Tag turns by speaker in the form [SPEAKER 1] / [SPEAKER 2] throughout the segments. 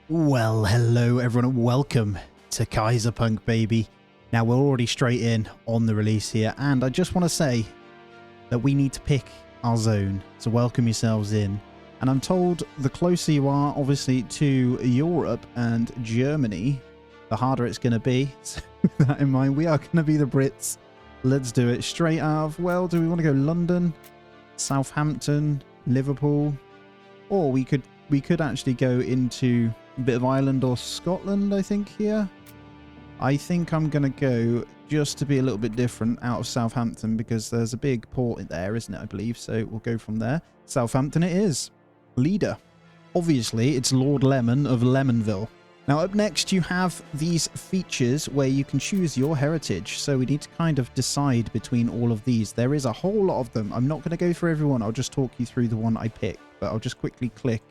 [SPEAKER 1] Well, hello everyone and welcome to Kaiserpunk, baby. Now we're already straight in on the release here, and I just want to say that we need to pick our zone, so welcome yourselves in. And I'm told the closer you are, obviously, to Europe and Germany, the harder it's going to be. So with that in mind, we are going to be the Brits. Let's do it straight out of, well, do we want to go London, Southampton, Liverpool, or we could actually go into a bit of Ireland or Scotland, I think, here. I think I'm going to go, just to be a little bit different, out of Southampton, because there's a big port in there, isn't it, I believe? So we'll go from there. Southampton it is. Leader. Obviously, it's Lord Lemon of Lemonville. Now, up next, you have these features where you can choose your heritage. So we need to kind of decide between all of these. There is a whole lot of them. I'm not going to go through everyone. I'll just talk you through the one I pick. But I'll just quickly click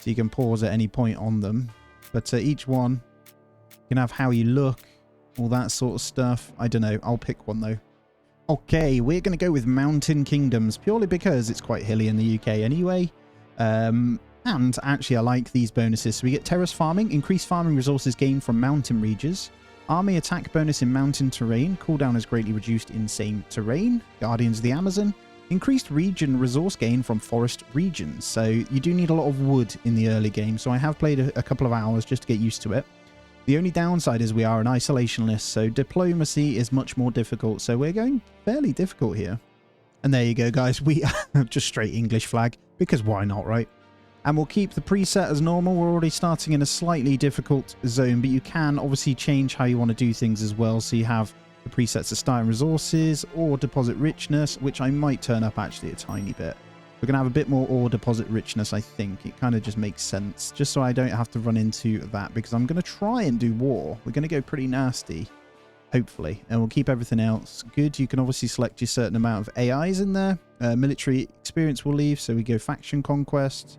[SPEAKER 1] so you can pause at any point on them. But each one, you can have how you look, all that sort of stuff. I don't know. I'll pick one, though. Okay, we're going to go with Mountain Kingdoms, purely because it's quite hilly in the UK anyway. And actually, I like these bonuses. So we get terrace farming, increased farming resources gained from mountain regions, army attack bonus in mountain terrain, cooldown is greatly reduced in same terrain, Guardians of the Amazon, increased region resource gain from forest regions. So you do need a lot of wood in the early game. So I have played a couple of hours just to get used to it. The only downside is we are an isolationist, so diplomacy is much more difficult. So we're going fairly difficult here. And there you go, guys. We have just straight English flag, because why not, right? And we'll keep the preset as normal. We're already starting in a slightly difficult zone, but you can obviously change how you want to do things as well. So you have the presets of start and resources, or deposit richness, which I might turn up actually a tiny bit. We're going to have a bit more ore deposit richness, I think. It kind of just makes sense, just so I don't have to run into that, because I'm going to try and do war. We're going to go pretty nasty, hopefully, and we'll keep everything else good. You can obviously select your certain amount of AIs in there. Military experience will leave, so we go faction conquest,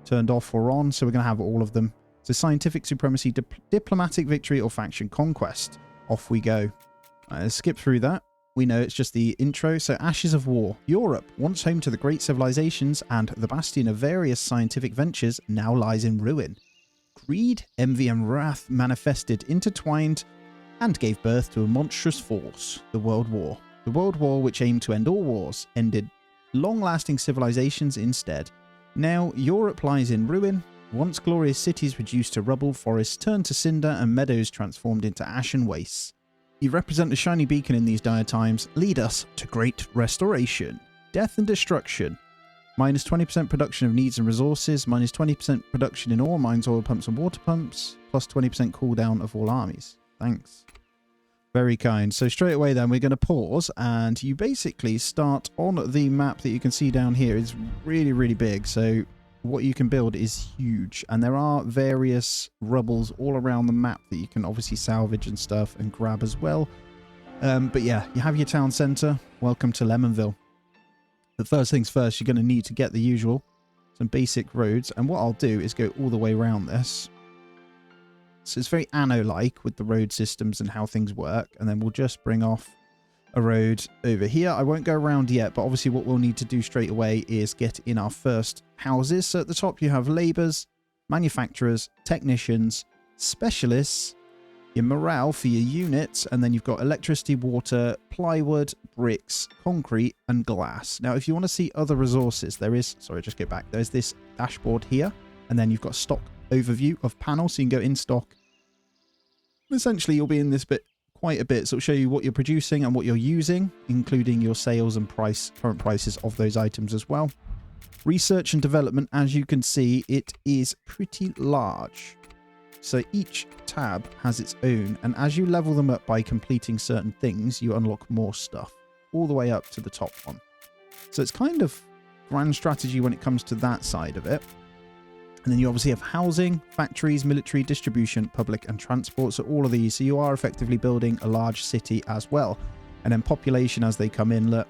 [SPEAKER 1] turned off or on, so we're going to have all of them. So scientific supremacy, diplomatic victory, or faction conquest. Off we go. Let's skip through that. We know it's just the intro. So Ashes of War. Europe, once home to the great civilizations and the bastion of various scientific ventures, now lies in ruin. Greed, envy, and wrath manifested, intertwined, and gave birth to a monstrous force, the World War. The World War, which aimed to end all wars, ended long-lasting civilizations instead. Now, Europe lies in ruin. Once glorious cities reduced to rubble, forests turned to cinder, and meadows transformed into ashen wastes. You represent a shiny beacon in these dire times. Lead us to great restoration. Death and destruction. Minus 20% production of needs and resources. Minus 20% production in ore mines, oil pumps, and water pumps. Plus 20% cooldown of all armies. Thanks. Very kind. So straight away then, we're going to pause, and you basically start on the map that you can see down here. It's really, really big. So what you can build is huge, and there are various rubbles all around the map that you can obviously salvage and stuff and grab as well. But yeah, you have your town centre. Welcome to Lemonville. But first things first, you're going to need to get the usual, some basic roads, and what I'll do is go all the way around this. So it's very Anno-like with the road systems and how things work, and then we'll just bring off a road over here. I won't go around yet, but obviously what we'll need to do straight away is get in our first houses. So at the top you have labourers, manufacturers, technicians, specialists, your morale for your units, and then you've got electricity, water, plywood, bricks, concrete, and glass. Now if you want to see other resources, there is, sorry, just get back, there's this dashboard here, and then you've got stock overview of panels, so you can go in stock. Essentially you'll be in this bit quite a bit, so it'll show you what you're producing and what you're using, including your sales and current prices of those items as well. Research and development, as you can see, it is pretty large. So each tab has its own, and as you level them up by completing certain things, you unlock more stuff, all the way up to the top one. So it's kind of grand strategy when it comes to that side of it. And then you obviously have housing, factories, military, distribution, public, and transport. So all of these. So you are effectively building a large city as well. And then population as they come in, look,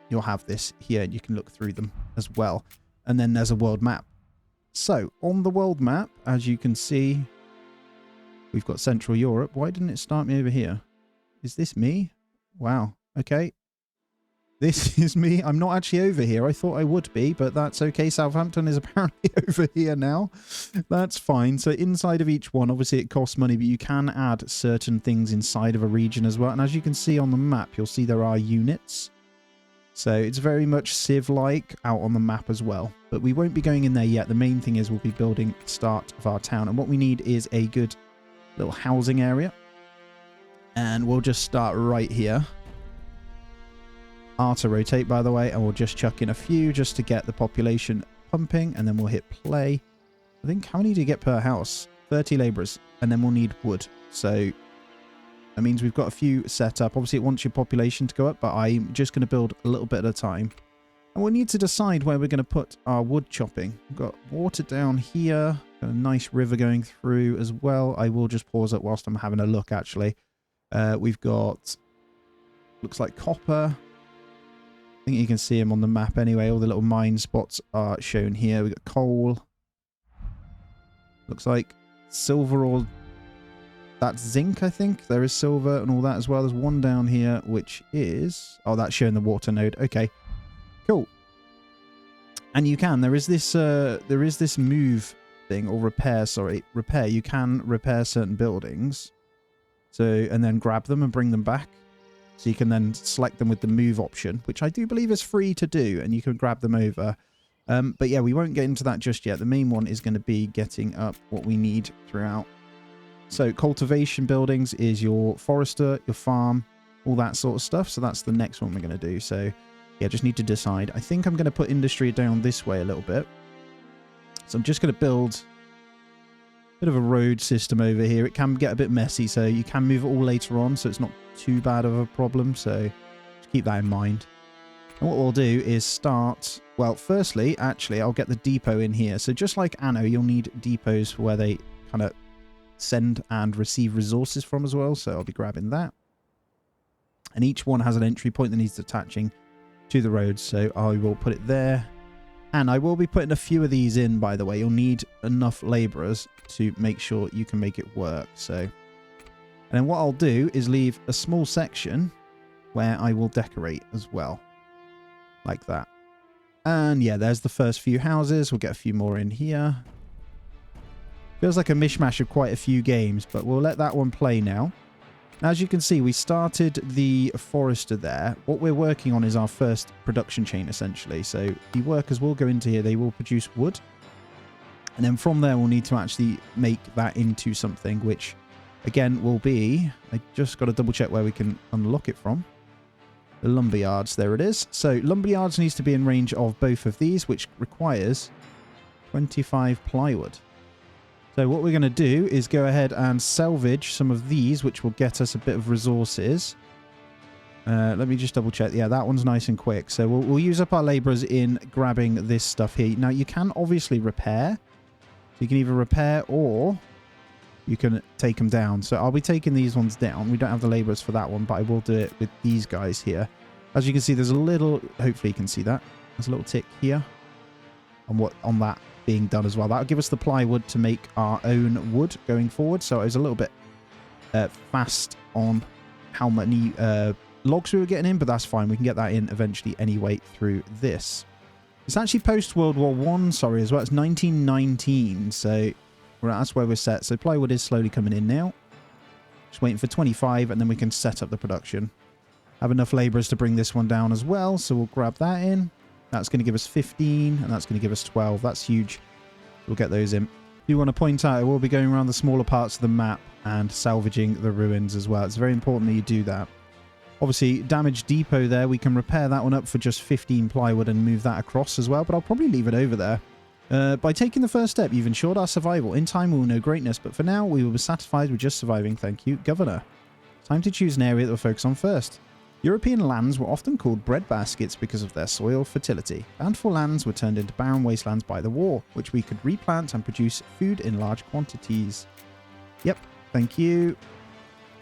[SPEAKER 1] you'll have this here. And you can look through them as well. And then there's a world map. So on the world map, as you can see, we've got Central Europe. Why didn't it start me over here? Is this me? Wow. Okay. This is me. I'm not actually over here. I thought I would be, but that's okay. Southampton is apparently over here now. That's fine. So inside of each one, obviously it costs money, but you can add certain things inside of a region as well. And as you can see on the map, you'll see there are units. So it's very much Civ-like out on the map as well. But we won't be going in there yet. The main thing is we'll be building the start of our town. And what we need is a good little housing area. And we'll just start right here. R to rotate, by the way, and we'll just chuck in a few just to get the population pumping, and then we'll hit play. I think, how many do you get per house? 30 labourers, and then we'll need wood. So that means we've got a few set up. Obviously, it wants your population to go up, but I'm just going to build a little bit at a time. And we'll need to decide where we're going to put our wood chopping. We've got water down here, got a nice river going through as well. I will just pause it whilst I'm having a look, actually. We've got, looks like copper. I think you can see them on the map anyway. All the little mine spots are shown here. We've got coal. Looks like silver, or that's zinc, I think. There is silver and all that as well. There's one down here, which is... oh, that's showing the water node. Okay, cool. And you can. There is this move thing, or repair, sorry. Repair. You can repair certain buildings. So, and then grab them and bring them back. So you can then select them with the move option, which I do believe is free to do, and you can grab them over. But yeah, we won't get into that just yet. The main one is going to be getting up what we need throughout. So cultivation buildings is your forester, your farm, all that sort of stuff. So that's the next one we're going to do. So yeah, just need to decide. I think I'm going to put industry down this way a little bit. So I'm just going to build bit of a road system over here. It can get a bit messy, so you can move it all later on, so it's not too bad of a problem. So just keep that in mind. And what we'll do is start, well, firstly, actually, I'll get the depot in here. So just like Anno, you'll need depots for where they kind of send and receive resources from as well. So I'll be grabbing that. And each one has an entry point that needs attaching to the road. So I will put it there. And I will be putting a few of these in, by the way. You'll need enough labourers to make sure you can make it work. So, and then what I'll do is leave a small section where I will decorate as well. Like that. And yeah, there's the first few houses. We'll get a few more in here. Feels like a mishmash of quite a few games, but we'll let that one play now. As you can see, we started the forester there. What we're working on is our first production chain, essentially. So the workers will go into here. They will produce wood. And then from there, we'll need to actually make that into something, which, again, will be... I just got to double check where we can unlock it from. The lumberyards. There it is. So lumberyards needs to be in range of both of these, which requires 25 plywood. So what we're going to do is go ahead and salvage some of these, which will get us a bit of resources. Let me just double check. Yeah, that one's nice and quick. So we'll use up our labourers in grabbing this stuff here. Now, you can obviously repair. So you can either repair or you can take them down. So I'll be taking these ones down. We don't have the labourers for that one, but I will do it with these guys here. As you can see, there's a little... hopefully you can see that. There's a little tick here on that being done as well. That'll give us the plywood to make our own wood going forward. So I was a little bit fast on how many logs we were getting in, but that's fine. We can get that in eventually anyway through this. It's actually post World War I, sorry, as well. It's 1919, so that's where we're set. So plywood is slowly coming in now. Just waiting for 25, and then we can set up the production. Have enough labourers to bring this one down as well, so we'll grab that in. That's going to give us 15, and that's going to give us 12. That's huge. We'll get those in. Do want to point out, I will be going around the smaller parts of the map and salvaging the ruins as well. It's very important that you do that. Obviously, damaged depot there, we can repair that one up for just 15 plywood and move that across as well, but I'll probably leave it over there. By taking the first step, you've ensured our survival. In time, we will know greatness, but for now, we will be satisfied with just surviving. Thank you, Governor. Time to choose an area that we'll focus on first. European lands were often called breadbaskets because of their soil fertility. Bountiful lands were turned into barren wastelands by the war, which we could replant and produce food in large quantities. Yep, thank you.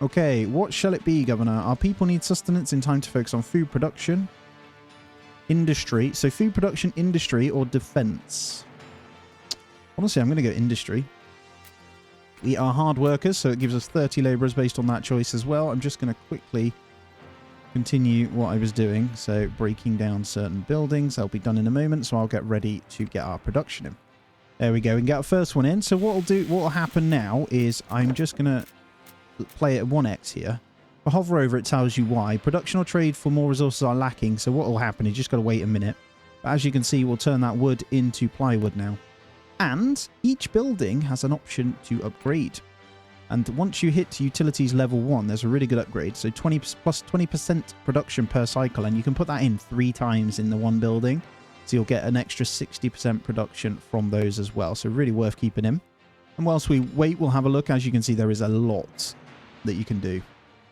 [SPEAKER 1] Okay, what shall it be, Governor? Our people need sustenance in time to focus on food production, industry. So food production, industry, or defense? Honestly, I'm going to go industry. We are hard workers, so it gives us 30 labourers based on that choice as well. I'm just going to quickly continue what I was doing. So breaking down certain buildings. That'll be done in a moment. So I'll get ready to get our production in. There we go. We can get our first one in. So what will happen now is I'm just going to play it at 1x here. If I hover over, it tells you why. Production or trade for more resources are lacking. So what will happen is you just got to wait a minute. But as you can see, we'll turn that wood into plywood now. And each building has an option to upgrade. And once you hit utilities level 1, there's a really good upgrade. So 20 plus 20% production per cycle. And you can put that in 3 times in the one building. So you'll get an extra 60% production from those as well. So really worth keeping in. And whilst we wait, we'll have a look. As you can see, there is a lot that you can do.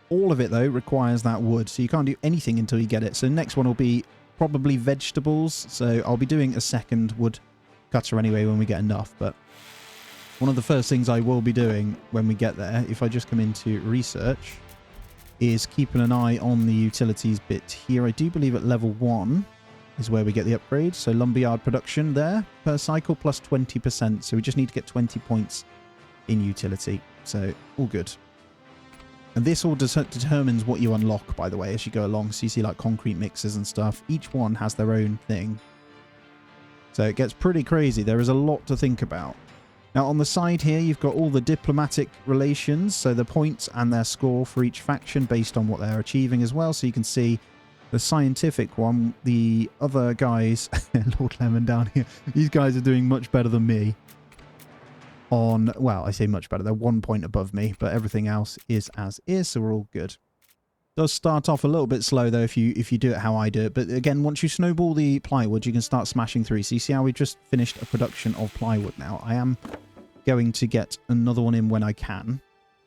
[SPEAKER 1] All of it, though, requires that wood. So you can't do anything until you get it. So next one will be probably vegetables. So I'll be doing a second wood cutter anyway when we get enough. But one of the first things I will be doing when we get there, if I just come into research, is keeping an eye on the utilities bit here. I do believe at level 1 is where we get the upgrade. So lumberyard production there per cycle plus 20%. So we just need to get 20 points in utility. So all good. And this all determines what you unlock, by the way, as you go along. So you see like concrete mixers and stuff. Each one has their own thing. So it gets pretty crazy. There is a lot to think about. Now on the side here, you've got all the diplomatic relations. So the points and their score for each faction based on what they're achieving as well. So you can see the scientific one, the other guys, Lord Lemon down here, these guys are doing much better than me on, well, I say much better, they're 1 point above me, but everything else is as is, so we're all good. Does start off a little bit slow though if you do it how I do it, but again, once you snowball the plywood, you can start smashing through. So you see how we just finished a production of plywood now. I am going to get another one in when I can.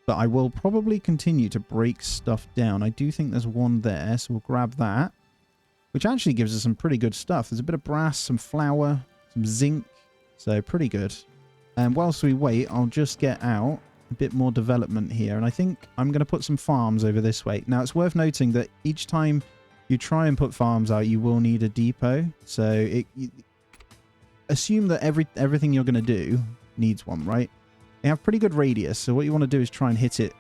[SPEAKER 1] But I will probably continue to break stuff down. I do think there's one there, so we'll grab that. Which actually gives us some pretty good stuff. There's a bit of brass, some flour, some zinc. So pretty good. And whilst we wait, I'll just get out a bit more development here. And I think I'm going to put some farms over this way. Now, it's worth noting that each time you try and put farms out, you will need a depot. So assume that everything you're going to do needs one, right? They have pretty good radius, so what you want to do is try and hit it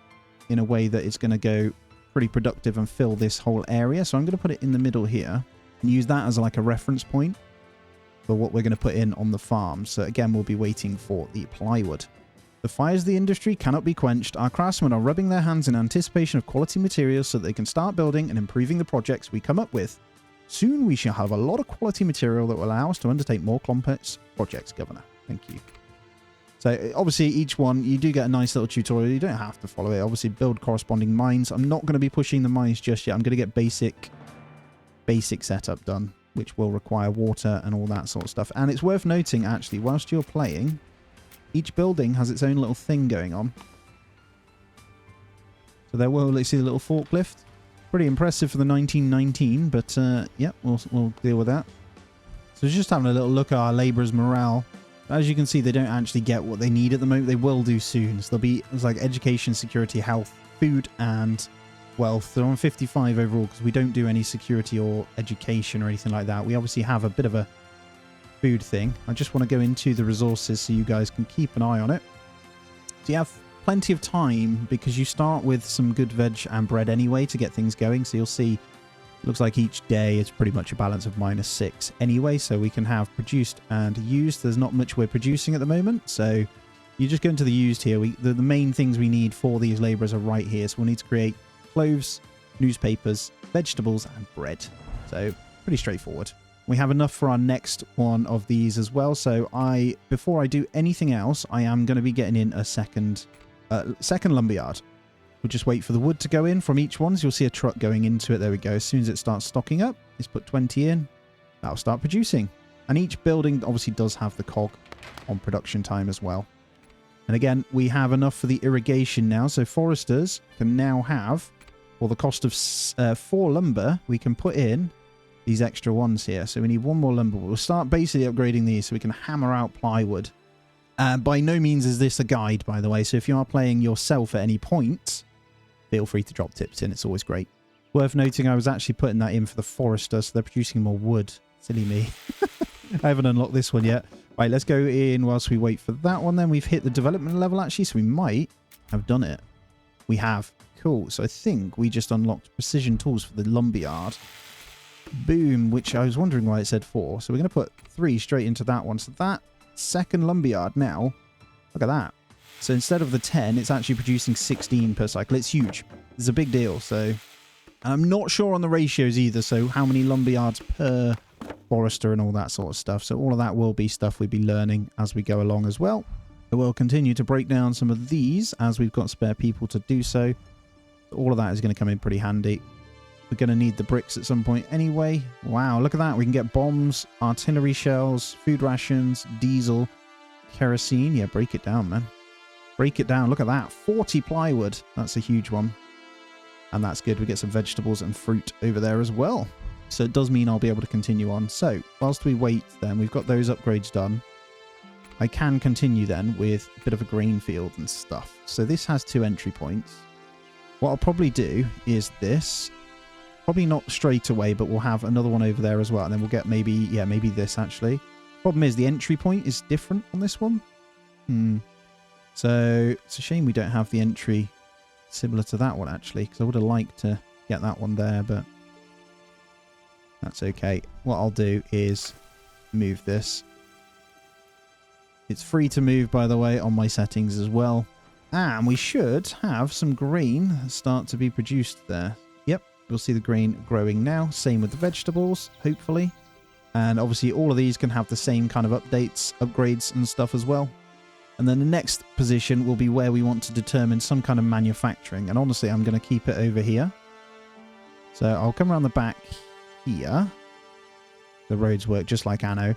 [SPEAKER 1] in a way that it's going to go pretty productive and fill this whole area. So I'm going to put it in the middle here and use that as like a reference point for what we're going to put in on the farm. So again, we'll be waiting for the plywood. The fires of the industry cannot be quenched. Our craftsmen are rubbing their hands in anticipation of quality materials so that they can start building and improving the projects we come up with. Soon we shall have a lot of quality material that will allow us to undertake more complex projects, Governor. Thank you. So obviously each one, you do get a nice little tutorial. You don't have to follow it. Obviously build corresponding mines. I'm not going to be pushing the mines just yet. I'm going to get basic setup done, which will require water and all that sort of stuff. And it's worth noting, actually, whilst you're playing, each building has its own little thing going on. So there will, let's see the little forklift. Pretty impressive for the 1919, but yeah, we'll deal with that. So just having a little look at our labourers' morale. As you can see, they don't actually get what they need at the moment. They will do soon. So there's like education, security, health, food, and wealth. They're on 55 overall because we don't do any security or education or anything like that. We obviously have a bit of a food thing. I just want to go into the resources so you guys can keep an eye on it. So you have plenty of time because you start with some good veg and bread anyway to get things going. So you'll see, looks like each day it's pretty much a balance of -6 anyway, so we can have produced and used. There's not much we're producing at the moment, so you just go into the used here. The main things we need for these labourers are right here, so we'll need to create clothes, newspapers, vegetables, and bread. So pretty straightforward. We have enough for our next one of these as well, so before I do anything else, I am going to be getting in a second lumberyard. We'll just wait for the wood to go in from each one. So you'll see a truck going into it. There we go. As soon as it starts stocking up, let's put 20 in. That'll start producing. And each building obviously does have the cog on production time as well. And again, we have enough for the irrigation now. So foresters can now have, for the cost of 4 lumber, we can put in these extra ones here. So we need 1 more lumber. We'll start basically upgrading these so we can hammer out plywood. By no means is this a guide, by the way. So if you are playing yourself at any point, feel free to drop tips in. It's always great. Worth noting, I was actually putting that in for the forester, so they're producing more wood. Silly me. I haven't unlocked this one yet. Right, let's go in whilst we wait for that one then. We've hit the development level, actually, so we might have done it. We have. Cool. So I think we just unlocked precision tools for the lumberyard. Boom, which I was wondering why it said 4. So we're going to put 3 straight into that one. So that second lumberyard now, look at that. So instead of the 10, it's actually producing 16 per cycle. It's huge. It's a big deal. So and I'm not sure on the ratios either. So how many lumberyards per forester and all that sort of stuff. So all of that will be stuff we'll be learning as we go along as well. We'll continue to break down some of these as we've got spare people to do so. All of that is going to come in pretty handy. We're going to need the bricks at some point anyway. Wow, look at that. We can get bombs, artillery shells, food rations, diesel, kerosene. Yeah, break it down, man. Break it down. Look at that. 40 plywood. That's a huge one. And that's good. We get some vegetables and fruit over there as well. So it does mean I'll be able to continue on. So whilst we wait then, we've got those upgrades done. I can continue then with a bit of a grain field and stuff. So this has 2 entry points. What I'll probably do is this. Probably not straight away, but we'll have another one over there as well. And then we'll get maybe, yeah, maybe this actually. Problem is the entry point is different on this one. So it's a shame we don't have the entry similar to that one actually, because I would have liked to get that one there, but that's okay. What I'll do is move this. It's free to move, by the way, on my settings as well. And we should have some grain start to be produced there. Yep, we'll see the grain growing now. Same with the vegetables, hopefully. And obviously all of these can have the same kind of updates, upgrades and stuff as well. And then the next position will be where we want to determine some kind of manufacturing. And honestly, I'm going to keep it over here. So I'll come around the back here. The roads work just like Anno.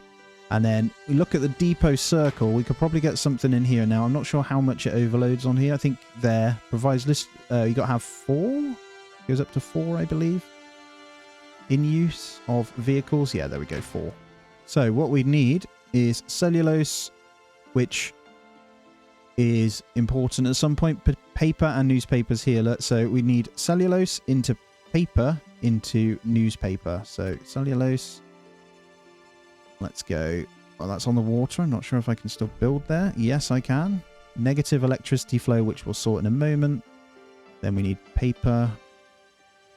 [SPEAKER 1] And then we look at the depot circle. We could probably get something in here now. I'm not sure how much it overloads on here. I think there provides list. You got to have 4. Goes up to 4, I believe. In use of vehicles. Yeah, there we go, 4. So what we need is cellulose, which is important at some point. Paper and newspapers here. So we need cellulose into paper into newspaper. So cellulose. Let's go. Well, that's on the water. I'm not sure if I can still build there. Yes, I can. Negative electricity flow, which we'll sort in a moment. Then we need paper,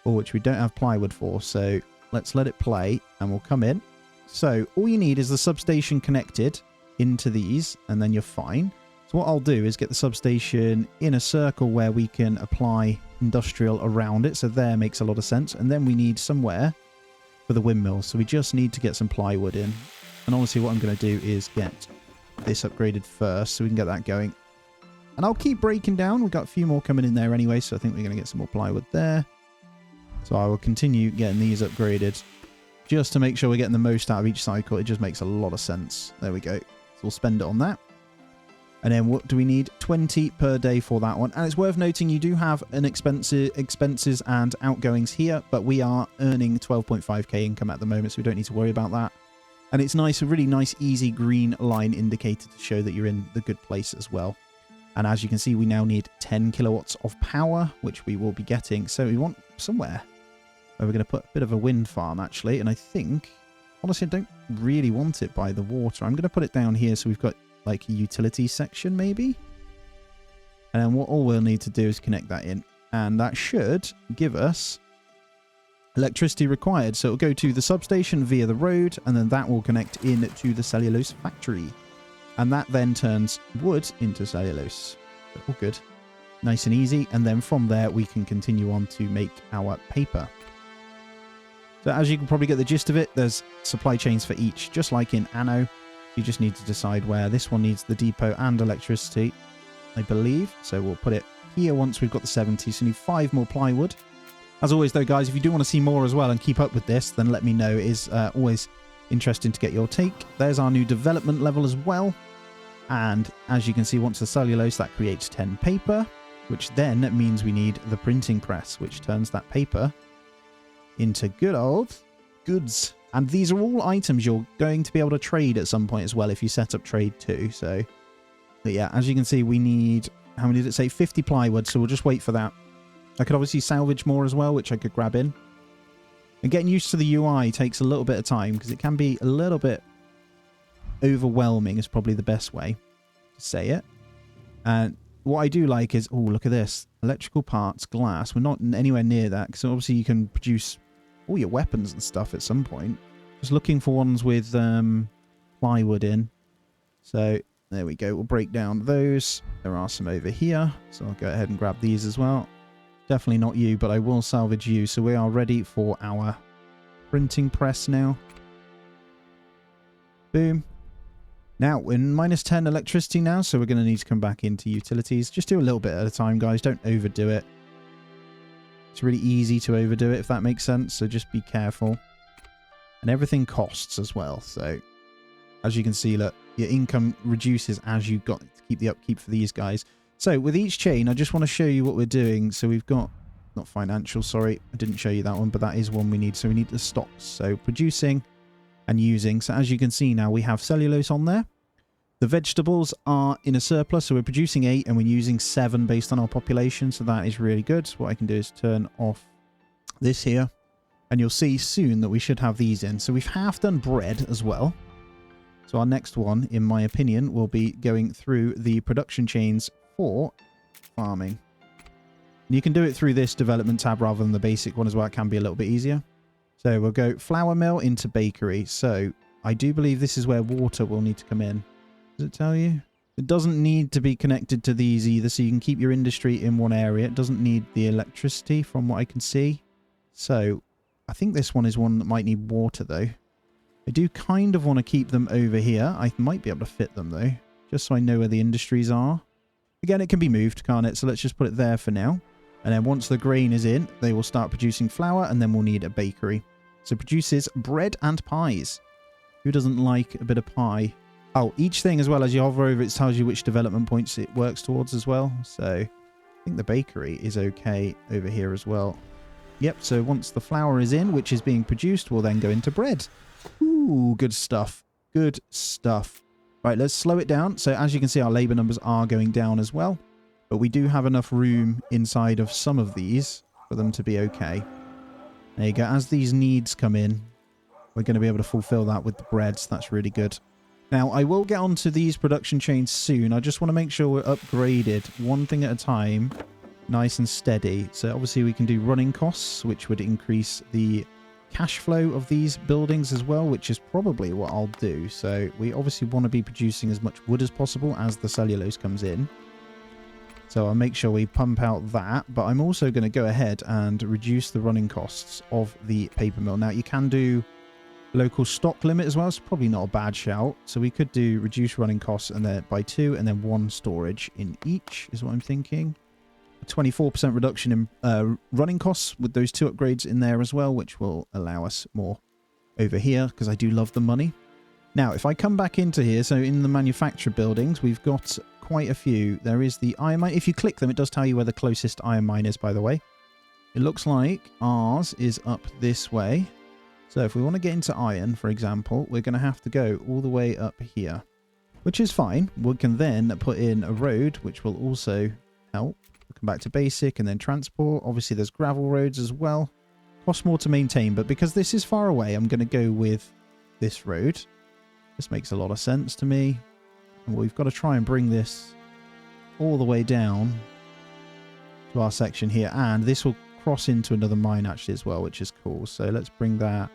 [SPEAKER 1] for which we don't have plywood for. So let's let it play and we'll come in. So all you need is the substation connected into these and then you're fine. So what I'll do is get the substation in a circle where we can apply industrial around it. So there makes a lot of sense. And then we need somewhere for the windmills. So we just need to get some plywood in. And honestly, what I'm going to do is get this upgraded first so we can get that going. And I'll keep breaking down. We've got a few more coming in there anyway, so I think we're going to get some more plywood there. So I will continue getting these upgraded just to make sure we're getting the most out of each cycle. It just makes a lot of sense. There we go. So we'll spend it on that. And then what do we need? 20 per day for that one. And it's worth noting you do have an expenses and outgoings here, but we are earning 12.5k income at the moment, so we don't need to worry about that. And it's nice, a really nice, easy green line indicator to show that you're in the good place as well. And as you can see, we now need 10 kilowatts of power, which we will be getting. So we want somewhere where we're going to put a bit of a wind farm, actually. And I think, honestly, I don't really want it by the water. I'm going to put it down here so we've got like a utility section, maybe. And then what all we'll need to do is connect that in. And that should give us electricity required. So it'll go to the substation via the road, and then that will connect in to the cellulose factory. And that then turns wood into cellulose. So all good. Nice and easy. And then from there, we can continue on to make our paper. So as you can probably get the gist of it, there's supply chains for each, just like in Anno. You just need to decide where. This one needs the depot and electricity, I believe. So we'll put it here once we've got the 70. So we need 5 more plywood. As always, though, guys, if you do want to see more as well and keep up with this, then let me know. It is always interesting to get your take. There's our new development level as well. And as you can see, once the cellulose, that creates 10 paper, which then means we need the printing press, which turns that paper into good old goods. And these are all items you're going to be able to trade at some point as well if you set up trade too. So, but yeah, as you can see, we need, how many did it say? 50 plywood. So we'll just wait for that. I could obviously salvage more as well, which I could grab in. And getting used to the UI takes a little bit of time because it can be a little bit overwhelming is probably the best way to say it. And what I do like is, oh, look at this. Electrical parts, glass. We're not anywhere near that, because obviously you can produce all your weapons and stuff at some point. Just looking for ones with plywood in. So there we go. We'll break down those. There are some over here, so I'll go ahead and grab these as well. Definitely not you, but I will salvage you. So we are ready for our printing press now. Boom. Now, we're minus 10 electricity now, so we're going to need to come back into utilities. Just do a little bit at a time, guys. Don't overdo it. It's really easy to overdo it, if that makes sense, so just be careful. And everything costs as well, so as you can see, look, your income reduces as you've got to keep the upkeep for these guys. So, with each chain, I just want to show you what we're doing. So, we've got, not financial, sorry, I didn't show you that one, but that is one we need. So, we need the stocks. So, producing and using. So as you can see now, we have cellulose on there. The vegetables are in a surplus, so we're producing 8 and we're using 7 based on our population, so that is really good. So what I can do is turn off this here, and you'll see soon that we should have these in. So we've half done bread as well. So our next one, in my opinion, will be going through the production chains for farming. And you can do it through this development tab rather than the basic one as well. It can be a little bit easier. So we'll go flour mill into bakery. So I do believe this is where water will need to come in. Does it tell you? It doesn't need to be connected to these either, so you can keep your industry in one area. It doesn't need the electricity from what I can see. So I think this one is one that might need water though. I do kind of want to keep them over here. I might be able to fit them though, just so I know where the industries are. Again, it can be moved, can't it? So let's just put it there for now. And then once the grain is in, they will start producing flour, and then we'll need a bakery. So it produces bread and pies. Who doesn't like a bit of pie? Oh, each thing as well, as you hover over it, tells you which development points it works towards as well. So I think the bakery is okay over here as well. Yep, so once the flour is in, which is being produced, we'll then go into bread. Ooh, good stuff. Good stuff. Right, let's slow it down. So as you can see, our labour numbers are going down as well. But we do have enough room inside of some of these for them to be okay. There you go. As these needs come in, we're going to be able to fulfill that with the bread. So that's really good. Now, I will get onto these production chains soon. I just want to make sure we're upgraded one thing at a time, nice and steady. So obviously we can do running costs, which would increase the cash flow of these buildings as well, which is probably what I'll do. So we obviously want to be producing as much wood as possible as the cellulose comes in. So I'll make sure we pump out that, but I'm also going to go ahead and reduce the running costs of the paper mill. Now, you can do local stock limit as well. It's probably not a bad shout. So we could do reduce running costs and then by 2 and then 1 storage in each is what I'm thinking. A 24% reduction in running costs with those 2 upgrades in there as well, which will allow us more over here because I do love the money. Now, if I come back into here, so in the manufacturer buildings, we've got quite a few. There is the iron mine. If you click them, it does tell you where the closest iron mine is, by the way. It looks like ours is up this way. So if we want to get into iron, for example, we're going to have to go all the way up here, which is fine. We can then put in a road, which will also help. We'll come back to basic and then transport. Obviously, there's gravel roads as well. Costs more to maintain, but because this is far away, I'm going to go with this road. This makes a lot of sense to me. And we've got to try and bring this all the way down to our section here. And this will cross into another mine actually as well, which is cool. So let's bring that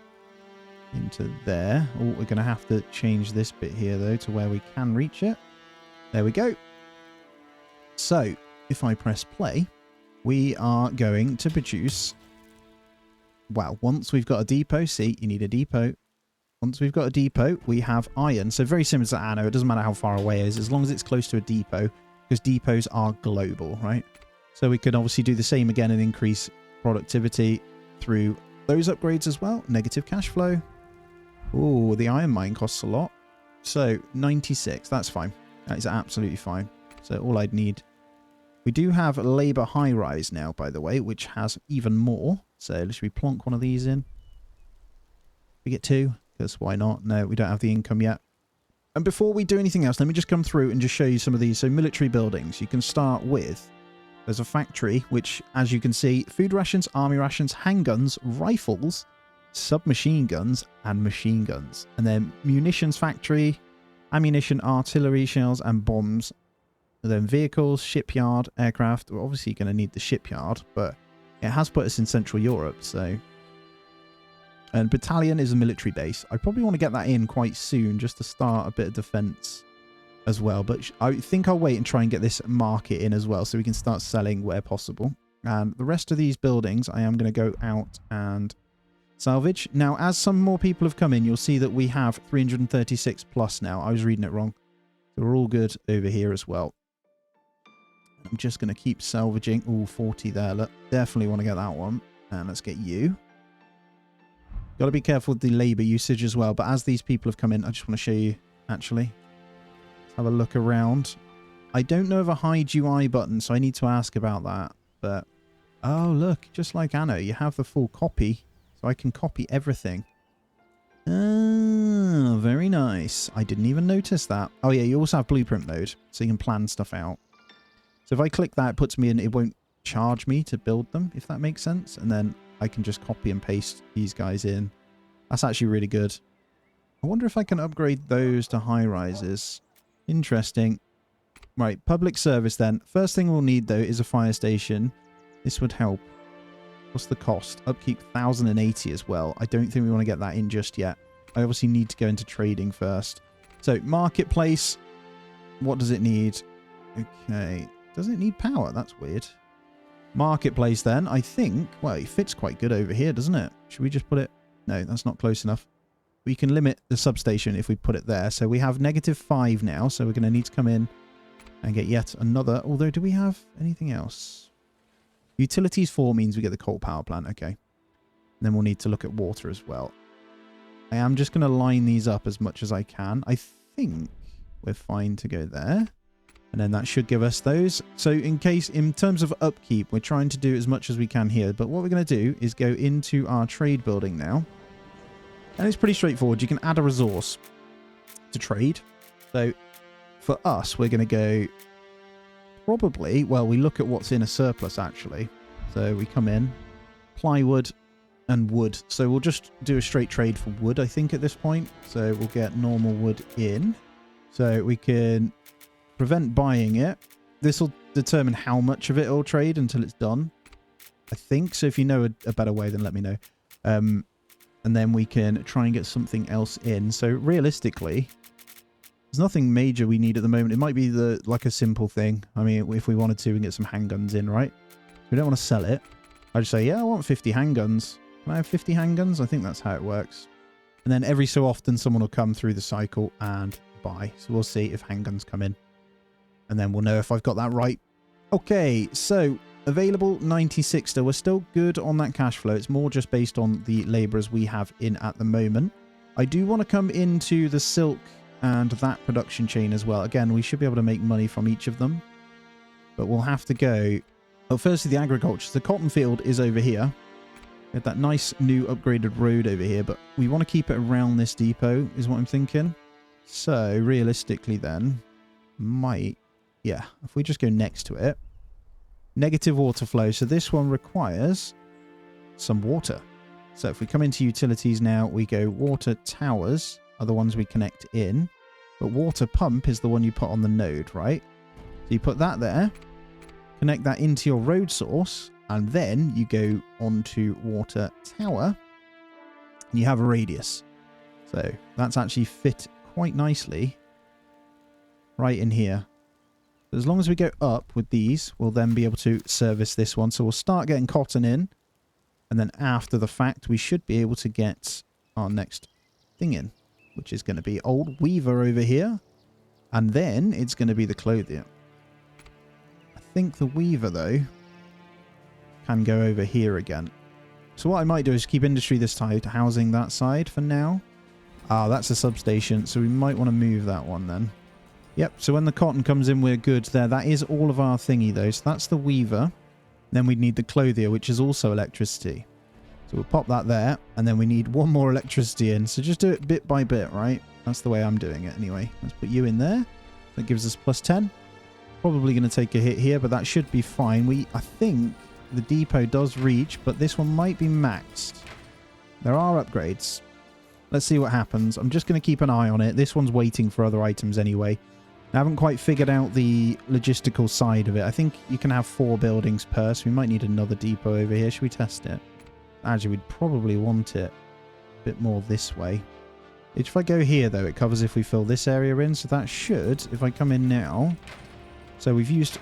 [SPEAKER 1] into there. Oh, we're going to have to change this bit here though to where we can reach it. There we go. So if I press play, we are going to produce, well, once we've got a depot, see, you need a depot. Once we've got a depot, we have iron. So very similar to Anno. It doesn't matter how far away it is, as long as it's close to a depot, because depots are global, right? So we could obviously do the same again and increase productivity through those upgrades as well. Negative cash flow. Oh, the iron mine costs a lot. So 96, that's fine. That is absolutely fine. So all I'd need. We do have labor high rise now, by the way, which has even more. So should we plonk one of these in? We get 2. Because why not? No, we don't have the income yet. And before we do anything else, let me just come through and just show you some of these. So military buildings, you can start with, there's a factory, which as you can see, food rations, army rations, handguns, rifles, submachine guns, and machine guns. And then munitions factory, ammunition, artillery shells, and bombs. And then vehicles, shipyard, aircraft. We're obviously going to need the shipyard, but it has put us in Central Europe, so... And battalion is a military base. I probably want to get that in quite soon just to start a bit of defense as well. But I think I'll wait and try and get this market in as well so we can start selling where possible. And the rest of these buildings, I am going to go out and salvage. Now, as some more people have come in, you'll see that we have 336 plus now. I was reading it wrong. So we're all good over here as well. I'm just going to keep salvaging. Ooh, 40 there. Look, definitely want to get that one. And let's get you. Got to be careful with the labour usage as well. But as these people have come in, I just want to show you, actually. Let's have a look around. I don't know of a hide UI button, so I need to ask about that. But, oh, look, just like Anno, you have the full copy. So I can copy everything. Ah, very nice. I didn't even notice that. Oh, yeah, you also have blueprint mode, so you can plan stuff out. So if I click that, it puts me in, it won't charge me to build them, if that makes sense. And then I can just copy and paste these guys in. That's actually really good. I wonder if I can upgrade those to high rises. Interesting. Right, public service then. First thing we'll need, though, is a fire station. This would help. What's the cost? Upkeep 1,080 as well. I don't think we want to get that in just yet. I obviously need to go into trading first. So, marketplace. What does it need? Okay. Does it need power? That's weird. Marketplace then, I think, well, it fits quite good over here, doesn't it? Should we just put it? No, that's not close enough. We can limit the substation if we put it there. So we have -5 now, so we're going to need to come in and get yet another. Although, do we have anything else? Utilities 4 means we get the coal power plant, okay. And then we'll need to look at water as well. I am just going to line these up as much as I can. I think we're fine to go there. And then that should give us those. So in terms of upkeep, we're trying to do as much as we can here. But what we're going to do is go into our trade building now. And it's pretty straightforward. You can add a resource to trade. So for us, we're going to go probably, well, we look at what's in a surplus actually. So we come in, plywood and wood. So we'll just do a straight trade for wood, I think, at this point. So we'll get normal wood in. So we can prevent buying it. This will determine how much of it will trade until it's done, I think. So if you know a better way, then let me know. And then we can try and get something else in. So realistically, there's nothing major we need at the moment. It might be like a simple thing. I mean, if we wanted to, we can get some handguns in, right? We don't want to sell it. I just say, yeah, I want 50 handguns. Can I have 50 handguns? I think that's how it works. And then every so often, someone will come through the cycle and buy. So we'll see if handguns come in. And then we'll know if I've got that right. Okay, so available 96 still. We're still good on that cash flow. It's more just based on the labourers we have in at the moment. I do want to come into the silk and that production chain as well. Again, we should be able to make money from each of them. But we'll have to go... Oh, firstly, the agriculture. The cotton field is over here. We have that nice new upgraded road over here. But we want to keep it around this depot, is what I'm thinking. So, realistically then, might... Yeah, if we just go next to it. Negative water flow. So this one requires some water. So if we come into utilities now, we go water towers are the ones we connect in. But water pump is the one you put on the node, right? So you put that there. Connect that into your road source. And then you go onto water tower. And you have a radius. So that's actually fit quite nicely right in here. As long as we go up with these, we'll then be able to service this one. So we'll start getting cotton in. And then after the fact, we should be able to get our next thing in, which is going to be old weaver over here. And then it's going to be the clothier. I think the weaver, though, can go over here again. So what I might do is keep industry this side, housing that side for now. Ah, that's a substation, so we might want to move that one then. Yep, so when the cotton comes in, we're good there. That is all of our thingy, though. So that's the weaver. Then we'd need the clothier, which is also electricity. So we'll pop that there, and then we need one more electricity in. So just do it bit by bit, right? That's the way I'm doing it anyway. Let's put you in there. That gives us plus 10. Probably going to take a hit here, but that should be fine. I think the depot does reach, but this one might be maxed. There are upgrades. Let's see what happens. I'm just going to keep an eye on it. This one's waiting for other items anyway. I haven't quite figured out the logistical side of it. I think you can have 4 buildings per, so we might need another depot over here. Should we test it? Actually, we'd probably want it a bit more this way. If I go here, though, it covers if we fill this area in, so that should, if I come in now... So we've used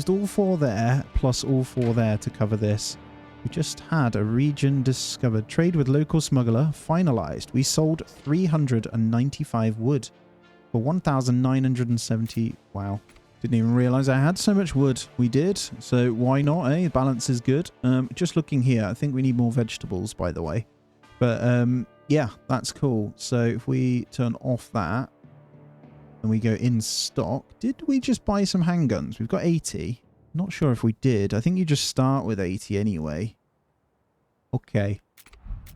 [SPEAKER 1] all 4 there, plus all 4 there to cover this. We just had a region discovered. Trade with local smuggler finalized. We sold 395 wood for 1,970. Wow. Didn't even realize I had so much wood. We did. So why not, eh? Balance is good. Just looking here, I think we need more vegetables, by the way. But yeah, that's cool. So if we turn off that and we go in stock, did we just buy some handguns? We've got 80. Not sure if we did. I think you just start with 80 anyway. Okay.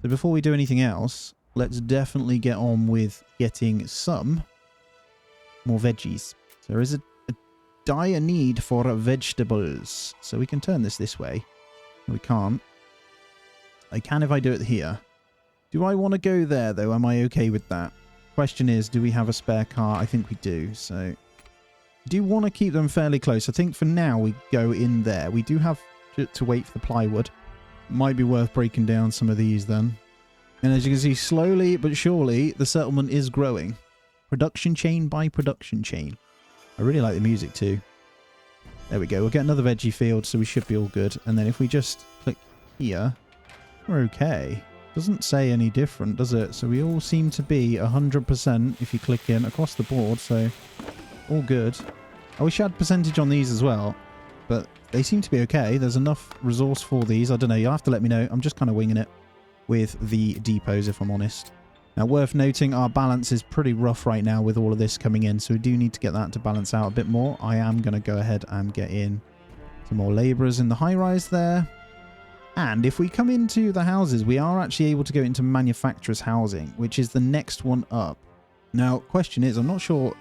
[SPEAKER 1] So before we do anything else, let's definitely get on with getting some more veggies. So there is a dire need for vegetables. So we can turn this way. We can't. I can if I do it here. Do I want to go there, though? Am I okay with that? Question is, do we have a spare car? I think we do. So I do want to keep them fairly close. I think for now we go in there. We do have to wait for the plywood. Might be worth breaking down some of these then. And as you can see, slowly but surely, the settlement is growing. Production chain by production chain. I really like the music too. There we go. We'll get another veggie field, so we should be all good. And then if we just click here, we're okay. Doesn't say any different, does it? So we all seem to be 100% if you click in across the board, so all good. I wish I had percentage on these as well, but they seem to be okay. There's enough resource for these. I don't know. You'll have to let me know. I'm just kind of winging it with the depots, if I'm honest. Now, worth noting, our balance is pretty rough right now with all of this coming in, so we do need to get that to balance out a bit more. I am going to go ahead and get in some more labourers in the high-rise there. And if we come into the houses, we are actually able to go into manufacturers' housing, which is the next one up. Now, question is, I'm not sure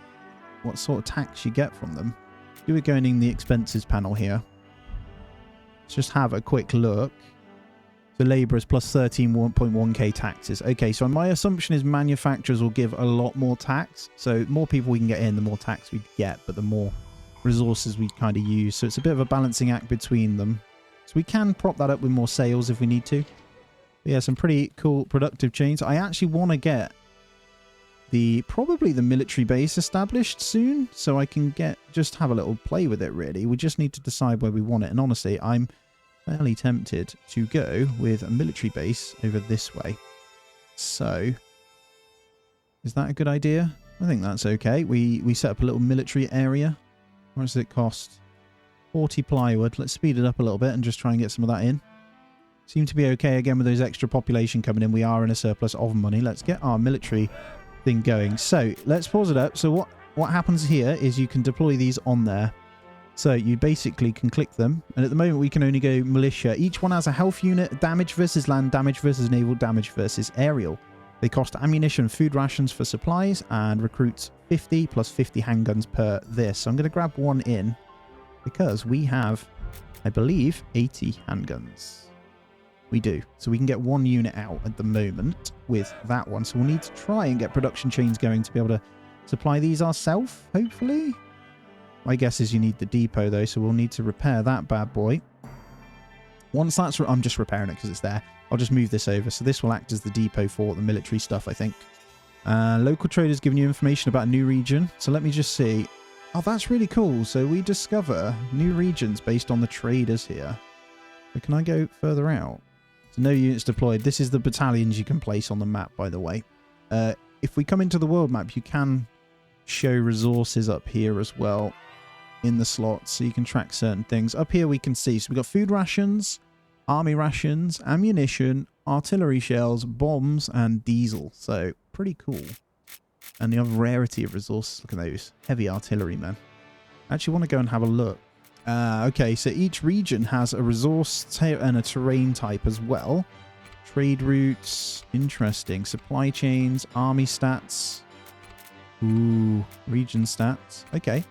[SPEAKER 1] what sort of tax you get from them. Do we go in the expenses panel here? Let's just have a quick look. The labourers plus 13.1k taxes. Okay, so my assumption is manufacturers will give a lot more tax. So more people we can get in, the more tax we get, but the more resources we kind of use. So it's a bit of a balancing act between them. So we can prop that up with more sales if we need to. But yeah, some pretty cool productive chains. I actually want to get probably the military base established soon, so I can just have a little play with it, really. We just need to decide where we want it. And honestly, I'm fairly tempted to go with a military base over this way. So, is that a good idea? I think that's okay. We set up a little military area. How much does it cost? 40 plywood. Let's speed it up a little bit and just try and get some of that in. Seem to be okay again with those extra population coming in. We are in a surplus of money. Let's get our military thing going. So, let's pause it up. So what happens here is you can deploy these on there. So you basically can click them, and at the moment we can only go militia. Each one has a health unit, damage versus land, damage versus naval, damage versus aerial. They cost ammunition, food rations for supplies, and recruits 50 plus 50 handguns per this. So I'm going to grab one in because we have, I believe, 80 handguns. We do. So we can get one unit out at the moment with that one. So we'll need to try and get production chains going to be able to supply these ourselves, hopefully. My guess is you need the depot, though, so we'll need to repair that bad boy. Once that's... I'm just repairing it because it's there. I'll just move this over. So this will act as the depot for the military stuff, I think. Local traders giving you information about a new region. So let me just see. Oh, that's really cool. So we discover new regions based on the traders here. So can I go further out? So no units deployed. This is the battalions you can place on the map, by the way. If we come into the world map, you can show resources up here as well in the slots, so you can track certain things. Up here we can see, so we've got food rations, army rations, ammunition, artillery shells, bombs, and diesel. So pretty cool. And the other rarity of resources, look at those. Heavy artillery, man. I actually want to go and have a look. Okay, so each region has a resource and a terrain type as well. Trade routes, interesting. Supply chains, army stats. Ooh, region stats. Okay.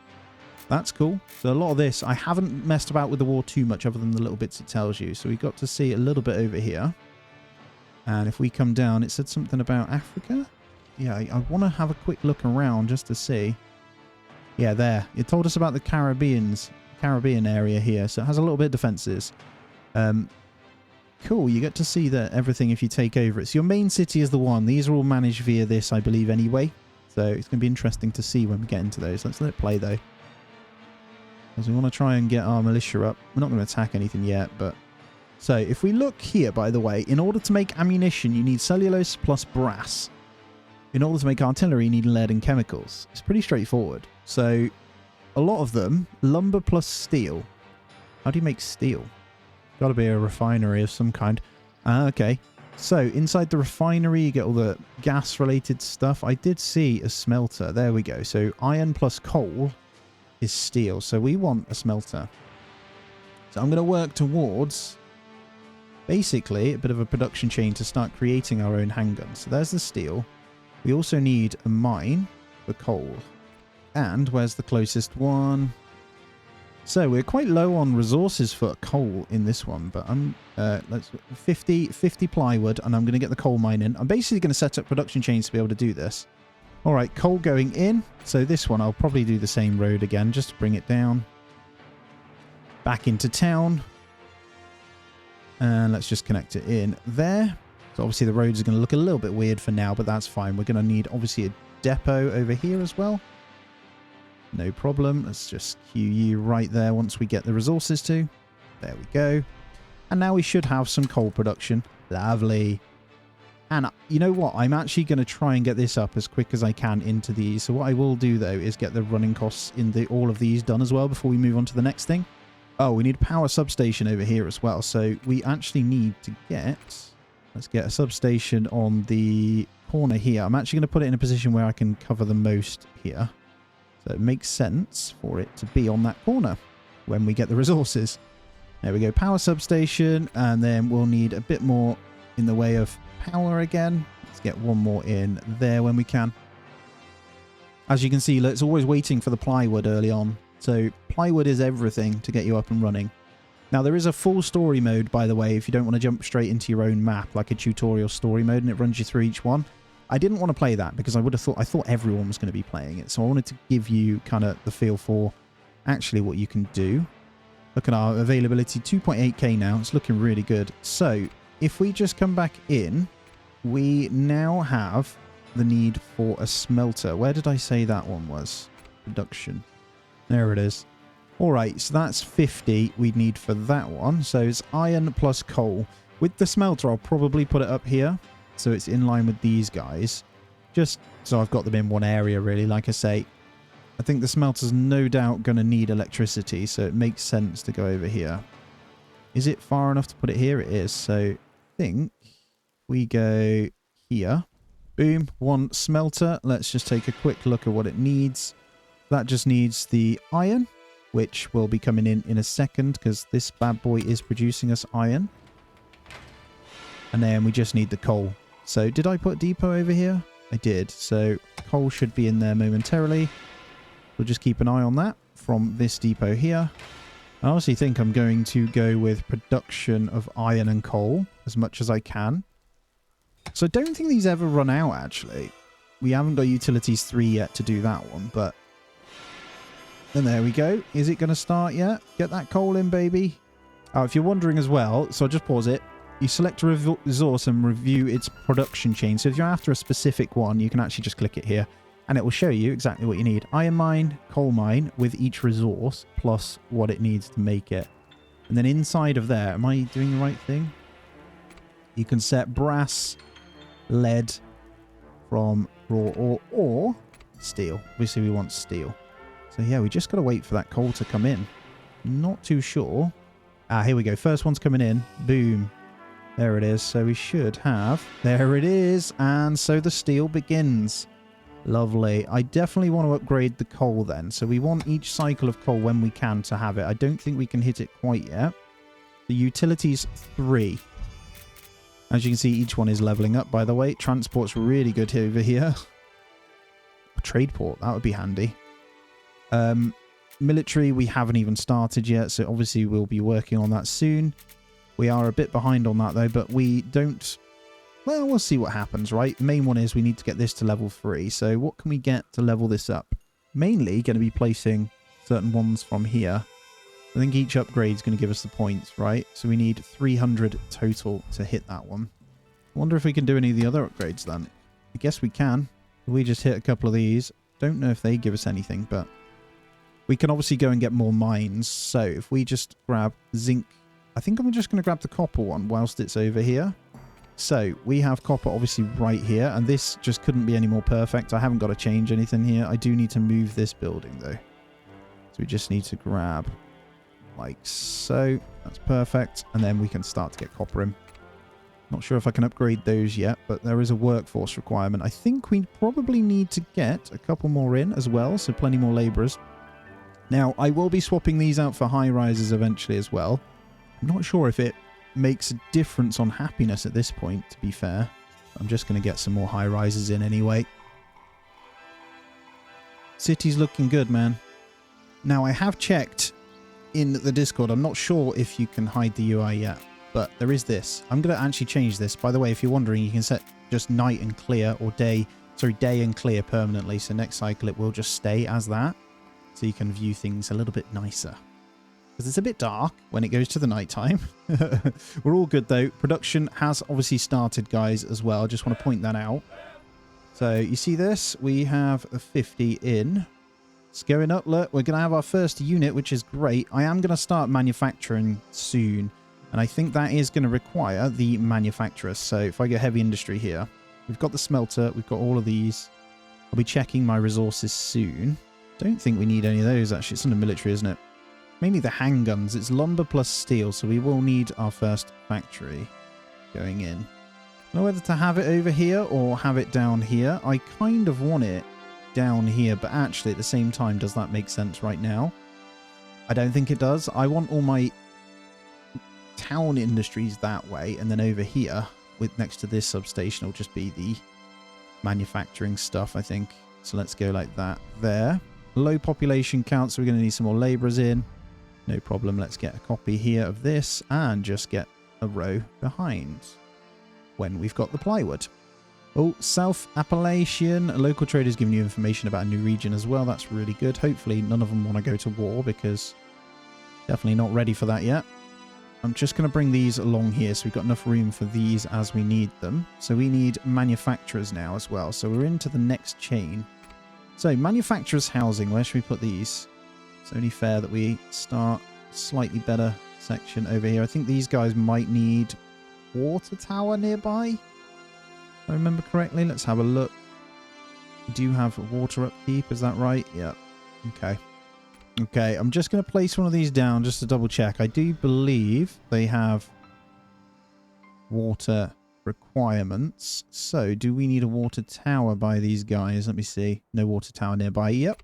[SPEAKER 1] That's cool. So a lot of this, I haven't messed about with the war too much other than the little bits it tells you. So we got to see a little bit over here. And if we come down, it said something about Africa. Yeah, I want to have a quick look around just to see. Yeah, there. It told us about the Caribbean area here, so it has a little bit of defenses. Cool, you get to see that everything if you take over it. So your main city is the one. These are all managed via this, I believe, anyway. So it's going to be interesting to see when we get into those. Let's let it play, though. Because we want to try and get our militia up. We're not going to attack anything yet, but... So if we look here, by the way, in order to make ammunition, you need cellulose plus brass. In order to make artillery, you need lead and chemicals. It's pretty straightforward. So a lot of them, lumber plus steel. How do you make steel? Got to be a refinery of some kind. Okay. So inside the refinery, you get all the gas-related stuff. I did see a smelter. There we go. So iron plus coal is steel. So we want a smelter. So I'm going to work towards basically a bit of a production chain to start creating our own handguns. So there's the steel. We also need a mine for coal. And where's the closest one? So we're quite low on resources for coal in this one, but I'm let's 50 plywood, and I'm going to get the coal mine in. I'm basically going to set up production chains to be able to do this. All right, coal going in. So this one, I'll probably do the same road again, just to bring it down. Back into town. And let's just connect it in there. So obviously the roads are going to look a little bit weird for now, but that's fine. We're going to need, obviously, a depot over here as well. No problem. Let's just queue you right there once we get the resources to. There we go. And now we should have some coal production. Lovely. And you know what? I'm actually going to try and get this up as quick as I can into these. So what I will do, though, is get the running costs in all of these done as well before we move on to the next thing. Oh, we need a power substation over here as well. So we actually need to get... Let's get a substation on the corner here. I'm actually going to put it in a position where I can cover the most here. So it makes sense for it to be on that corner when we get the resources. There we go, power substation, and then we'll need a bit more in the way of power again. Let's get one more in there when we can. As you can see, it's always waiting for the plywood early on. So plywood is everything to get you up and running. Now there is a full story mode, by the way, if you don't want to jump straight into your own map, like a tutorial story mode, and it runs you through each one. I didn't want to play that because I thought everyone was going to be playing it. So I wanted to give you kind of the feel for actually what you can do. Look at our availability, 2.8k now. It's looking really good. So if we just come back in, we now have the need for a smelter. Where did I say that one was? Production. There it is. All right, so that's 50 we'd need for that one. So it's iron plus coal. With the smelter, I'll probably put it up here. So it's in line with these guys. Just so I've got them in one area, really. Like I say, I think the smelter's no doubt going to need electricity. So it makes sense to go over here. Is it far enough to put it here? It is. So I think we go here. Boom. One smelter. Let's just take a quick look at what it needs. That just needs the iron, which will be coming in a second because this bad boy is producing us iron. And then we just need the coal. So did I put depot over here? I did. So coal should be in there momentarily. We'll just keep an eye on that from this depot here. I honestly think I'm going to go with production of iron and coal as much as I can. So I don't think these ever run out, actually. We haven't got utilities 3 yet to do that one, but... And there we go. Is it going to start yet? Get that coal in, baby. Oh, if you're wondering as well, so I'll just pause it. You select a resource and review its production chain. So if you're after a specific one, you can actually just click it here. And it will show you exactly what you need. Iron mine, coal mine, with each resource, plus what it needs to make it. And then inside of there, am I doing the right thing? You can set brass, lead from raw ore, or steel. Obviously, we want steel. So yeah, we just got to wait for that coal to come in. Not too sure. Ah, here we go. First one's coming in. Boom. There it is. So we should have... There it is. And so the steel begins. Lovely. I definitely want to upgrade the coal then. So we want each cycle of coal when we can to have it. I don't think we can hit it quite yet. The utilities 3. As you can see, each one is leveling up, by the way. Transport's really good over here. A trade port. That would be handy. Military, we haven't even started yet, so obviously we'll be working on that soon. We are a bit behind on that, though, but we don't... Well, we'll see what happens, right? The main one is we need to get this to level 3. So what can we get to level this up? mainly going to be placing certain ones from here. I think each upgrade is going to give us the points, right? So we need 300 total to hit that one. I wonder if we can do any of the other upgrades then. I guess we can. We just hit a couple of these. Don't know if they give us anything, but we can obviously go and get more mines. So if we just grab zinc, I think I'm just going to grab the copper one whilst it's over here. So we have copper obviously right here, and this just couldn't be any more perfect. I haven't got to change anything here. I do need to move this building though. So we just need to grab like so. That's perfect. And then we can start to get copper in. Not sure if I can upgrade those yet, but there is a workforce requirement. I think we probably need to get a couple more in as well, so plenty more labourers. Now, I will be swapping these out for high rises eventually as well. I'm not sure if it makes a difference on happiness at this point, to be fair. I'm just going to get some more high rises in anyway. City's looking good, man. Now, I have checked in the Discord. I'm not sure if you can hide the UI yet. But there is this. I'm going to actually change this. By the way, if you're wondering, you can set just night and clear or day and clear permanently. So next cycle, it will just stay as that. So you can view things a little bit nicer. Because it's a bit dark when it goes to the nighttime. We're all good though. Production has obviously started, guys, as well. I just want to point that out. So you see this? We have a 50 in. It's going up. Look, we're going to have our first unit, which is great. I am going to start manufacturing soon. And I think that is going to require the manufacturers. So if I go heavy industry here, we've got the smelter, we've got all of these. I'll be checking my resources soon. Don't think we need any of those, actually. It's in the military, isn't it? Mainly the handguns. It's lumber plus steel, so we will need our first factory going in. I don't know whether to have it over here or have it down here. I kind of want it down here, but actually at the same time, does that make sense right now? I don't think it does. I want all my town industries that way, and then over here with next to this substation will just be the manufacturing stuff, I think. So let's go like that there. Low population count, so we're going to need some more laborers in. No problem. Let's get a copy here of this and just get a row behind when we've got the plywood. Oh, South Appalachian. A local trader's giving you information about a new region as well. That's really good. Hopefully none of them want to go to war, because definitely not ready for that yet. I'm just going to bring these along here so we've got enough room for these as we need them. So we need manufacturers now as well. So we're into the next chain. So manufacturers housing, where should we put these? It's only fair that we start a slightly better section over here. I think these guys might need water tower nearby. If I remember correctly, let's have a look. We do have water upkeep, is that right? Yeah. Okay. Okay, I'm just going to place one of these down just to double check. I do believe they have water requirements. So, do we need a water tower by these guys? Let me see. No water tower nearby. Yep.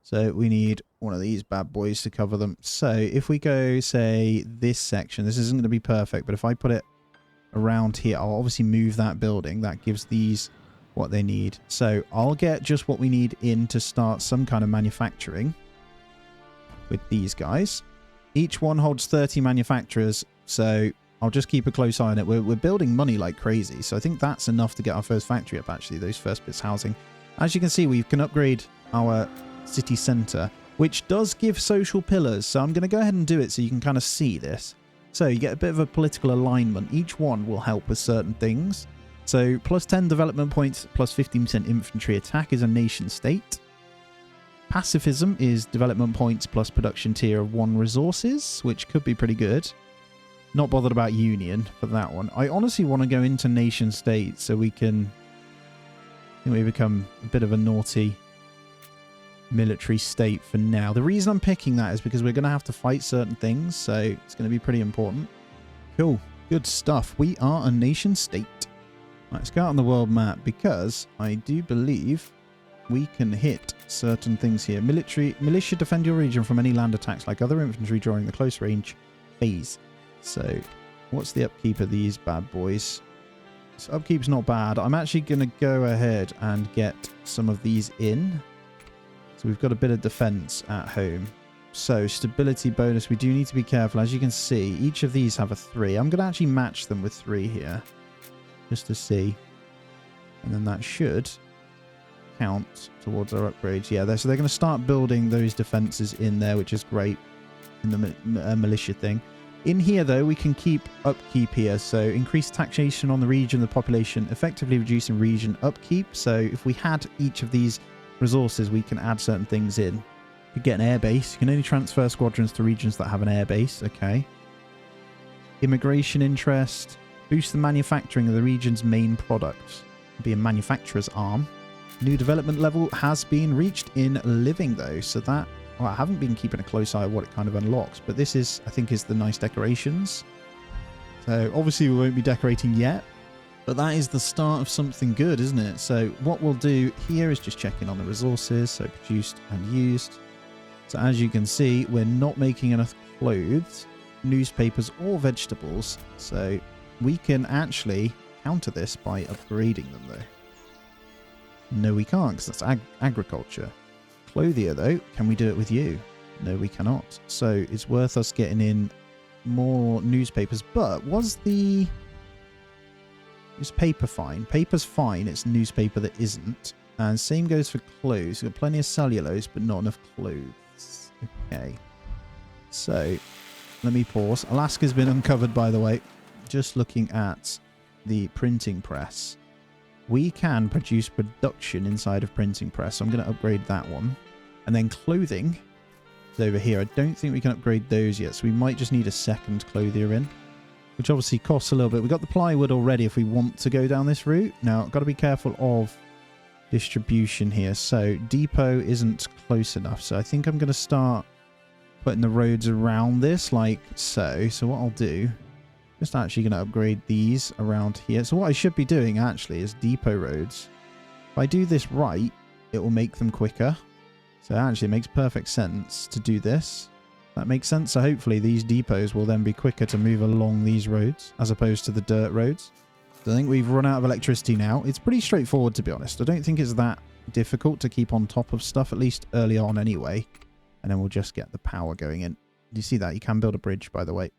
[SPEAKER 1] So, we need one of these bad boys to cover them. So, if we go, say, this section, this isn't going to be perfect, but if I put it around here, I'll obviously move that building. That gives these what they need. So, I'll get just what we need in to start some kind of manufacturing with these guys. Each one holds 30 manufacturers, so I'll just keep a close eye on it. We're building money like crazy, so I think that's enough to get our first factory up, actually, those first bits housing. As you can see, we can upgrade our city centre, which does give social pillars, so I'm going to go ahead and do it so you can kind of see this. So you get a bit of a political alignment. Each one will help with certain things. So plus 10 development points, plus 15% infantry attack is a nation state. Pacifism is development points plus production tier of 1 resources, which could be pretty good. Not bothered about union for that one. I honestly want to go into nation state so we can... I think we become a bit of a naughty military state for now. The reason I'm picking that is because we're going to have to fight certain things, so it's going to be pretty important. Cool. Good stuff. We are a nation state. Let's go out on the world map, because I do believe we can hit certain things here. Militia defend your region from any land attacks like other infantry during the close range phase. So, what's the upkeep of these bad boys? So upkeep's not bad. I'm actually going to go ahead and get some of these in. So we've got a bit of defense at home. So, stability bonus, we do need to be careful. As you can see, each of these have a 3. I'm going to actually match them with 3 here, just to see. And then that should count towards our upgrades. Yeah, so they're going to start building those defenses in there, which is great in the militia thing. In here, though, we can keep upkeep here. So increase taxation on the region, the population, effectively reducing region upkeep. So if we had each of these resources, we can add certain things in. You get an airbase. You can only transfer squadrons to regions that have an airbase. Okay. Immigration interest. Boost the manufacturing of the region's main products. Be a manufacturer's arm. New development level has been reached in living, though. So that... Well, I haven't been keeping a close eye on what it kind of unlocks, but this is, I think, is the nice decorations. So obviously we won't be decorating yet, but that is the start of something good, isn't it? So what we'll do here is just check in on the resources, so produced and used. So as you can see, we're not making enough clothes, newspapers, or vegetables. So we can actually counter this by upgrading them, though. No, we can't, because that's agriculture. Clothier, though, can we do it with you? No, we cannot. So it's worth us getting in more newspapers. But was the... Is paper fine? Paper's fine. It's newspaper that isn't. And same goes for clothes. We've got plenty of cellulose, but not enough clothes. Okay. So, let me pause. Alaska's been uncovered, by the way. Just looking at the printing press. We can produce production inside of printing press. So I'm going to upgrade that one. And then clothing is over here. I don't think we can upgrade those yet. So we might just need a second clothier in, which obviously costs a little bit. We've got the plywood already if we want to go down this route. Now, I've got to be careful of distribution here. So depot isn't close enough. So I think I'm going to start putting the roads around this like so. So what I'll do, just actually going to upgrade these around here. So what I should be doing actually is depot roads. If I do this right, it will make them quicker. So actually it makes perfect sense to do this. That makes sense. So hopefully these depots will then be quicker to move along these roads as opposed to the dirt roads. So I think we've run out of electricity now. It's pretty straightforward, to be honest. I don't think it's that difficult to keep on top of stuff, at least early on anyway. And then we'll just get the power going in. Do you see that? You can build a bridge, by the way.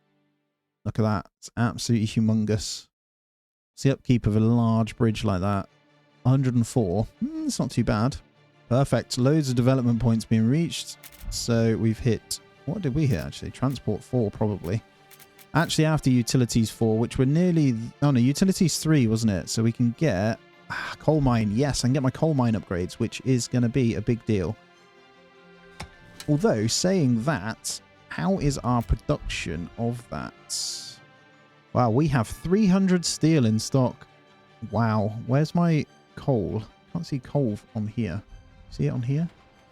[SPEAKER 1] Look at that. It's absolutely humongous. It's the upkeep of a large bridge like that. 104. It's not too bad. Perfect. Loads of development points being reached. So we've hit... What did we hit, actually? Transport 4, probably. Actually, after Utilities 4, which were nearly... Oh, no, Utilities 3, wasn't it? So we can get... coal mine. Yes, I can get my coal mine upgrades, which is going to be a big deal. Although, saying that, how is our production of that? Wow, we have 300 steel in stock. Wow. Where's my coal? Can't see coal on here. See it on here?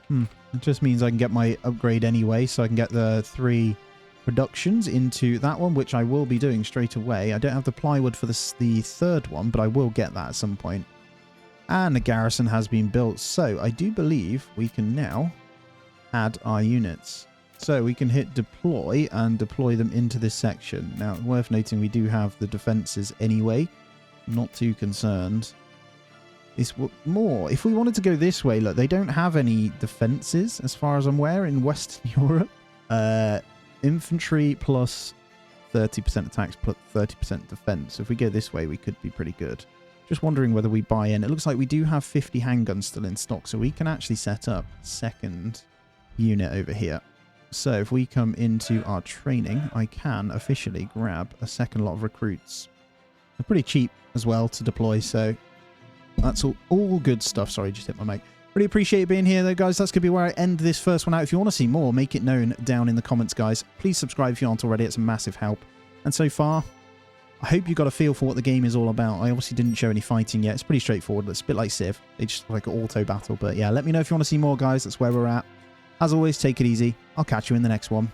[SPEAKER 1] It just means I can get my upgrade anyway, so I can get the 3 productions into that one, which I will be doing straight away. I don't have the plywood for the third one, but I will get that at some point. And the garrison has been built, so I do believe we can now add our units. So we can hit deploy and deploy them into this section. Now, worth noting, we do have the defenses anyway. Not too concerned. It's more, if we wanted to go this way, look, they don't have any defenses as far as I'm aware in Western Europe. Infantry plus 30% attacks plus 30% defense. So if we go this way, we could be pretty good. Just wondering whether we buy in. It looks like we do have 50 handguns still in stock, so we can actually set up a second unit over here. So if we come into our training, I can officially grab a second lot of recruits. They're pretty cheap as well to deploy, so that's all good stuff. Sorry, just hit my mic. Really appreciate you being here, though, guys. That's going to be where I end this first one out. If you want to see more, make it known down in the comments, guys. Please subscribe if you aren't already. It's a massive help. And so far, I hope you got a feel for what the game is all about. I obviously didn't show any fighting yet. It's pretty straightforward. It's a bit like Civ. They just like an auto battle. But yeah, let me know if you want to see more, guys. That's where we're at. As always, take it easy. I'll catch you in the next one.